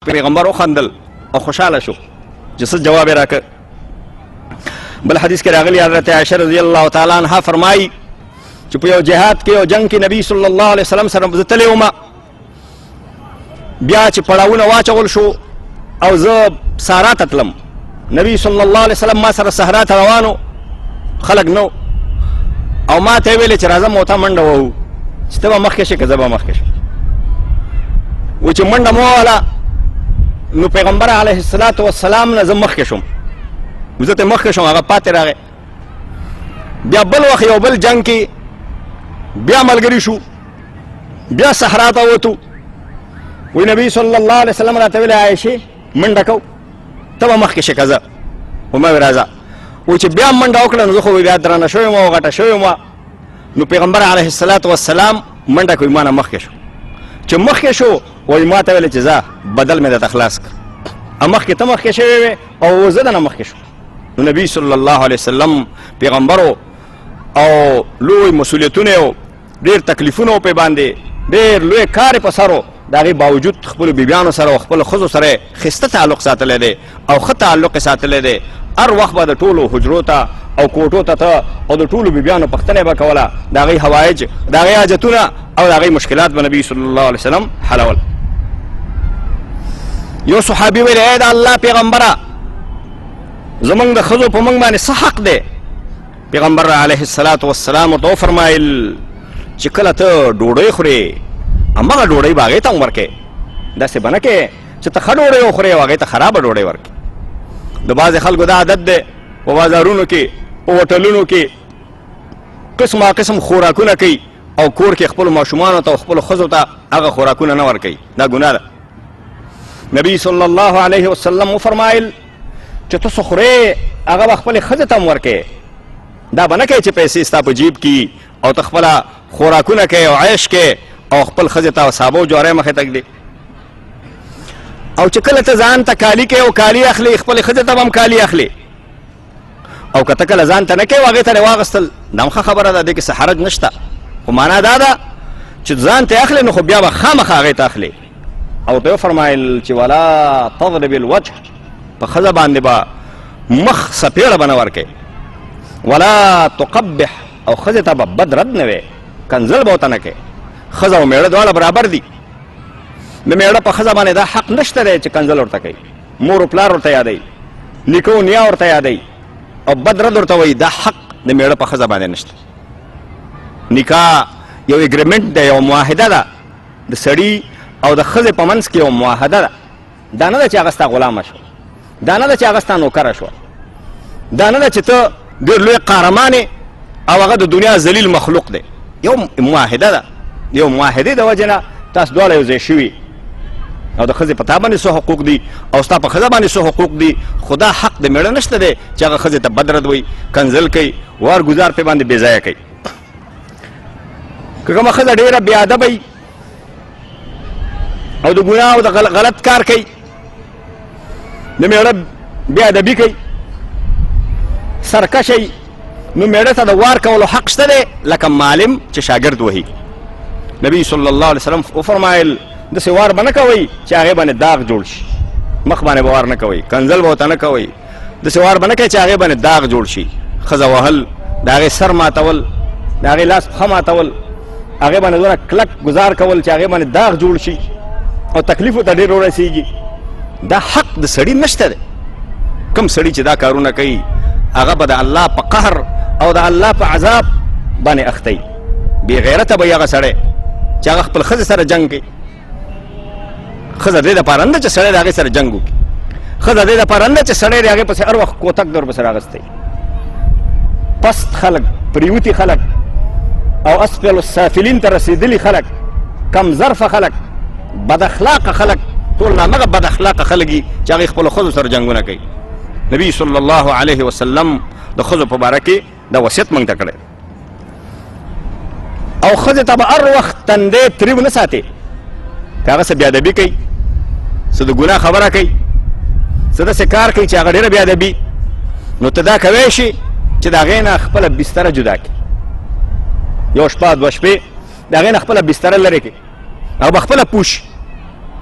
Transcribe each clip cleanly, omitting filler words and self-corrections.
پیغمبر وخندل او خوشاله شو چې څه جواب یې راکړ. بل حدیث کې راغلی حضرت عائشہ رضی الله تعالی عنها فرمایي چې په یو جهاد کې او جنگ کې نبی صلی الله علیه وسلم سره زه تللی وم، بیا چې پړاوونه واچول شو او زه صحرا ته تلم، نبی صلی الله علیه وسلم ما سره صحرا ته روانو، خلک نو، او ما ته یې ویلې چې راځه موته منډه ووهو چې ته به مخکې شې که زه به مخکې شم. و چې منډه مو ووهله نو پیغمبر علیه الصلاة والسلام نه زه مخکې شوم، زه ته مخکې شوم، هغه پاتې راغی. بیا بل وخت یو بل جنگ کې بیا ملګري شو، بیا صحرا ته ووتو، وی نبی صلی الله علیه وسلم راته ویلې عایشې منډه کو ته به مخکې شې که زه، وما وی راځه. و چې بیا منډه وکړه نو زه خو بیا درانه شوی وم او غټه شوی وم، نو پیغمبر علیه الصلاة والسلام منډه کوي، ما نه مخکې شو. چې مخکې شو وایي ما ته ویلې چې ځه بدل مې درته خلاص کړ، مخکې ته مخکې شوی وې او زه دنه مخکې شو. نو نبی صلی الله علیه وسلم پیغمبرو او لوی مسؤلیتونه او ډېر تکلیفونه په باندې ډېر لوی کار په سر و، د هغې باوجود خپلو بیبیانو سره او خپلو ښځو سره یې ښایسته تعلق ساتلی دی او ښه تعلق یې ساتلی دی. هر وخت به د ټولو حجرو ته او کوټو ته ته او د ټولو بیبیانو پوښتنه به کوله، د هغې حوایج، د هغې حاجتونه او د هغې مشکلات به نبي صلی الله علیه وسلم حلول. یو صحابي ویل ای د الله پیغمبره زمونږ د ښځو په موږ باندې څه حق دی؟ پیغمبر علیه الصلاة والسلام ورته وفرمایل چې کله ته ډوډۍ خورې همغه ډوډۍ به هغې ته هم ورکې، داسې به نه کې چې ته ښه ډوډۍ وخورې او هغې ته خرابه ډوډۍ ورکې. د بعضې خلکو دا عادت دی په بازارونو کې په هوټلونو کې قسمه قسم خوراکونه کوي او کور کې خپلو ماشومانو ته او خپلو ښځو ته هغه خوراکونه نه ورکوي، دا ګناه ده. نبی صلی الله علیه وسلم وفرمایل چې ته څه خورې هغه به خپلې ښځې ته هم ورکې، دا به نه کوې چې پیسې ستا په جیب کې او ته خپله خوراکونه کوې او عیش کوې او خپل ښځې ته صابه او جواری مخې ته ږدې. او چې کله ته ځان ته کالي کوې او کالي اخلې خپلې ښځې ته به هم کالي اخلې، او که ته کله ځان ته نه کوې هغې ته دې واغېستل، دا هم ښه خبره ده، دې کې څه حرج نشته، خو معنا دا ده چې ځان ته اخلې نو خو بیا به خامخا هغې ته اخلې. او ته وفرمایل چې ولا تضرب الوجه، په ښځه باندې به مخ سپېړه به نه ورکې، ولا تقبح، او ښځې ته به بد رد نه وې، کنځل به ورته نه کوې. ښځه او میړه دواړه برابر دي، د میړه په ښځه باندې دا حق نشته دی چې کنځل ورته کوي، مور و پلار ورته یادوي، نیکه و نیا ورته یادوي او بد رد ورته وایي، دا حق د میړه په ښځه باندې نشته. نکاح یو اګریمنټ دی، یو معاهده ده د سړي او د ښځې په منځ کې، یو معاهده ده. دا نه ده چې هغه ستا غلامه شوه، دا نه ده چې هغه ستا نوکره شوه، دا نه ده چې ته ډېر لوی قهرمان او هغه د دنیا ذلیل مخلوق دی. یو معاهده ده، یو معاهدې د وجې نه تاسو دواړه یو ځای شوي او د ښځې په تا باندې څه حقوق دي او ستا په ښځه باندې څه حقوق دي، خو دا حق د میړه نشته دی چې هغه ښځې ته بد رد وایي، کنځل کوي، وار ګزار پې باندې بې ځایه کوي. که کومه ښځه ډېره بې ادبه وي او د ګناه او د غلط کار کوي، د میړه بې ادبي کوي، سرکشه وي، نو میړه ته د وار کولو حق شته دی لکه معلم چې شاګرد وهي. نبی صلی الله علیه وسلم وفرمایل داسې وار به نه کوئ چې هغې باندې داغ جوړ شي، مخ باندې به وار نه کوئ، کنځل به ورته نه کوئ، داسې وار به نه کوئ چې هغې باندې داغ جوړ شي، ښځه وهل، د هغې سر ماتول، د هغې لاس پښه ماتول، هغې باندې دونه کلک ګزار کول چې هغې باندې داغ جوړ شي او تکلیفو ته ډېر ورسېږي، دا حق د سړي نشته دی. کوم سړي چې دا کارونه کوي هغه به د الله په قهر او د الله په عذاب باندې اختی. بې غیرته به هغه سړی چې هغه خپل ښځې سره جنګ کوي. ښځه دې دپاره نه ده چې سړی د هغې سره جنګ وکړي، ښځه دې دپاره نه ده چې سړی د هغې پسې هر وخت کوتک در پسې راغستی. پست خلک، پریوتي خلک او اسفل السافلین ته رسېدلي خلک، کم ظرفه خلک، بد اخلاقه خلک، ټول همغه بد اخلاقه خلک دي چې هغې خپلو ښځو سره جنګونه کوي. نبی صلی الله علیه وسلم د ښځو په باره کې دا وصیت موږ ته کړی، او ښځې ته به هر وخت تندی تریو نه ساتې، که هغه څه بې ادبي کوي، څه د ګناه خبره کوي، څه داسې کار کوي چې هغه ډېره بې ادبي، نو ته دا کوی شي چې د هغې نه خپله بستره جدا کړي، یو شپه دوه شپې د هغې نه خپله بستره لرې کړي او به خپله پوه شي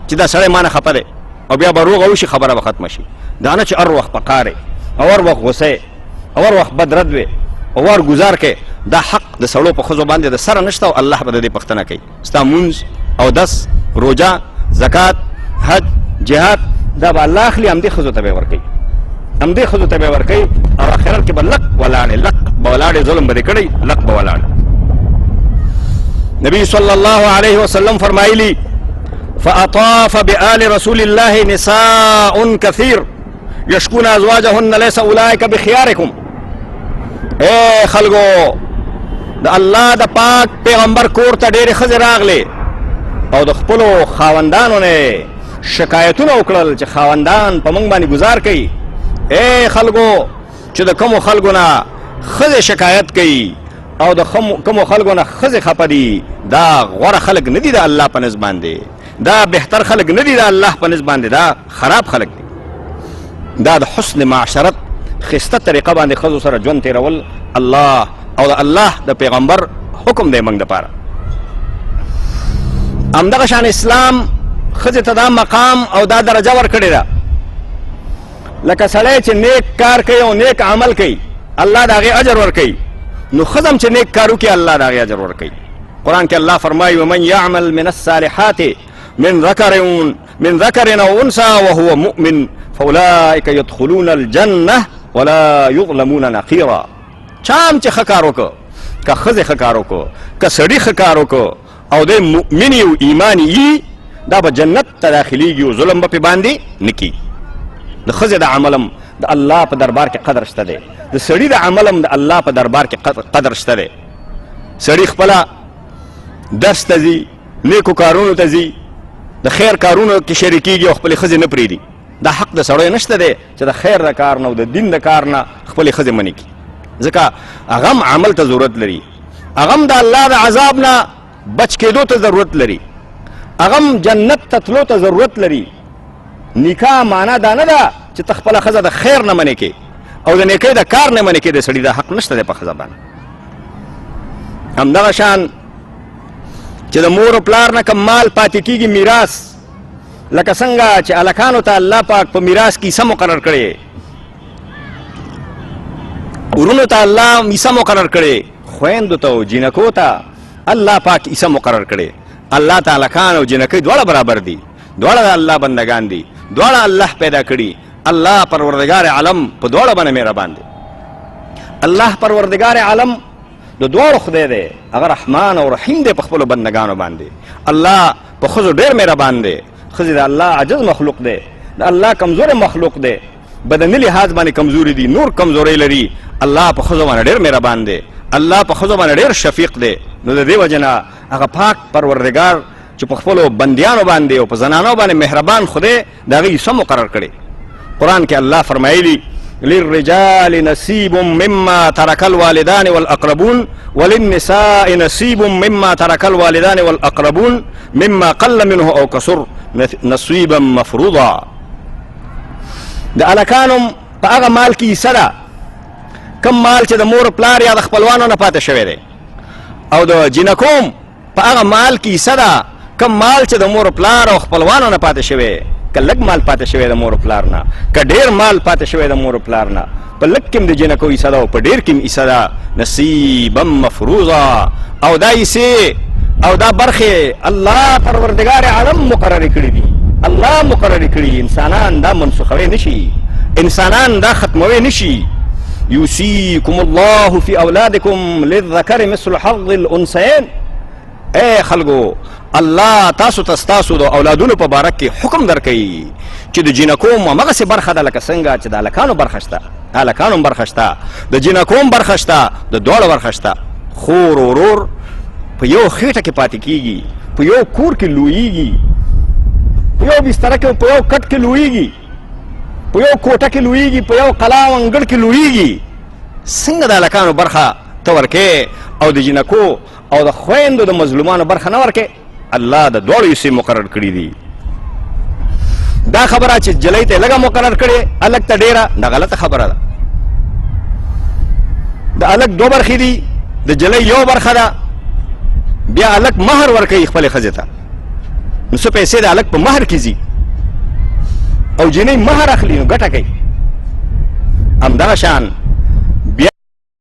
چې دا سړی ما نه خفه دی، او بیا به روغه وشي خبره به ختمه شي دا نه چې هر وخت په قار او هر وخت غصه او هر وخت بد رد وي او هر ګزار کې دا حق د سړو په ښځو باندې د سره نشته او الله به د دې پوښتنه کوي ستا مونځ اودس روژه زکات حج جهاد دا به الله اخلي همدې ښځو ته به یې ورکوي همدې ښځو ته به یې ورکوي او آخرت کې به لک ولاړې لک به ولاړې ظلم به دې کړی لک به ولاړې نبی صلی الله علیه وسلم فرمایلی فأطاف بآل رسول الله نساء كثير يشكون أزواجهن ليس أولئك بخياركم اے خلقو دا الله دا پاک پیغمبر کور ته ډېرې ښځې راغلې او د خپلو خاوندانو نه شکایتونه وکړل چې خاوندان په موږ باندې ګزار کوي اے خلقو چې د کومو خلقو نه ښځې شکایت کوي او د کومو خلقو نه ښځې خفه دي دا غوره خلق نه دي د الله په نزد باندې دا بهتر خلق نه دي د الله په نزد باندې دا خراب خلق دي دا د حسن معاشرت خسته طریقه باندې ښځو سره ژوند تېرول الله او د الله د پیغمبر حکم دی موږ دپاره همدغه شان اسلام ښځې ته دا مقام او دا درجه ورکړې ده لکه سړی چې نیک کار کوي او نیک عمل کوي الله د هغې اجر ورکوي نو ښځه هم چې نیک کار وکړي الله د هغې اجر ورکوي قرآن کې الله فرمایي ومن یعمل من الصالحات من ذكر او انثى وهو مؤمن فاولئك يدخلون الجنه ولا يظلمون نقيرا چام چې ښه کار وکړه که ښځې ښه کار وکړه که سړي ښه کار وکړه او دی مؤمن او ایمان یي دا به جنت ته داخلیږي او ظلم به پې باندې نه کي د ښځې د عملم د الله په دربار کې قدر شته دی د سړي د عملم د الله په دربار کې قدر شته دی سړي خپله درس ته ځي نیکو کارونو ته ځي د خیر کارونو کې شریکېږي او خپلې ښځې نه پرېږدي دا حق د سړیو نشته دی چې د خیر د کار نه او د دین د کار نه خپلې ښځې منې کړي ځکه هغه هم عمل ته ضرورت لري هغه هم د الله د عذاب نه بچ کېدو ته ضرورت لري هغه هم جنت ته تلو ته ضرورت لري نکاح معنا دا نه ده چې ته خپله ښځه د خیر نه منې کړې او د نیکۍ د کار نه منې کړې د سړي دا حق نشته دی په ښځه باندې همدغه شان چې د مور و پلار نه کم مال پاتې کېږي میراث لکه څنګه چې هلکانو ته الله پاک په میراث کې حصه مقرر کړې ورونو ته الله حصه مقرر کړې خویندو ته او جینکو ته الله پاک حصه مقرر کړې الله ته هلکان او جینکۍ دواړه برابر دي دواړه د الله بندگان دي دواړه الله پیدا کړي الله پروردگار عالم په دواړه باندې مهربان دی الله پروردگار عالم د دواړو خدای دی هغه رحمان او رحیم دی په خپلو بندگانو باندې الله په ښځو ډېر مهربان دی ښځې د الله عجز مخلوق دی د الله کمزوری مخلوق دی بدني لحاظ باندې کمزوري دي نور کمزورۍ لري الله په ښځو باندې ډېر مهربان دی الله په ښځو باندې ډېر شفیق دی نو د دې وجې نه هغه پاک پروردګار چې په خپلو بندیانو باندې او په زنانو باندې مهربان خدای د هغې حصه مقرر کړې قرآن کې الله فرمایلي للرجال نصيب مما ترك الوالدان والأقربون وللنساء نصيب مما ترك الوالدان والأقربون مما قل منه أو كثر نصيبا مفروضا د هلکانو په هغه مال کې حصه ده کم مال چې د مور پلار یا د خپلوانو نه پاتې شوی دی او د جینکوم په هغه مال کې حصه ده کم مال چې د مور پلار او خپلوانو نه پاتې شوی که لږ مال پاتې شوی د مور پلار نه که ډېر مال پاتې شوی د مور پلار نه په لږ کې هم د جینکو حصه ده او په ډېر کې هم حصه ده نصیبا مفروضا او دا حصې او دا برخې الله پروردګار عالم مقررې کړي دي الله مقررې کړي انسانان دا منسوخوی نشي انسانان دا ختموی نشي یوصیکم الله فی اولادکم للذکر مثل حظ الانثیین اے خلقو الله تاسو ته ستاسو د اولادونو په باره کې حکم درکوي چې د جینکوم همغسې برخه ده لکه څنګه چې د هلکانو برخه شته د هلکانو هم برخه شته د جینکوم برخه شته د دواړو برخه شته خور ورور په یو خېټه کې پاتې کېږي په یو کور کې لویېږي په یو بستره کې په یو کټ کې لویېږي په یو کوټه کې لویېږي په یو قلا او انګړ کې لویېږي څنګه د هلکانو برخه ته ورکې او د جینکو او د خویندو د مظلومانو برخه نه ورکې الله د دواړو حصې مقرر کړي دي دا خبره چې جلۍ ته لږه مقرر کړې هلک ته ډېره دا غلطه خبره ده د هلک دوه برخې دي د جلۍ یو برخه ده بیا هلک مهر ورکوي خپلې ښځې ته نو څه پیسې د هلک په مهر کې ځي او جنۍ مهر اخلي نو ګټه کوي. همدغه شان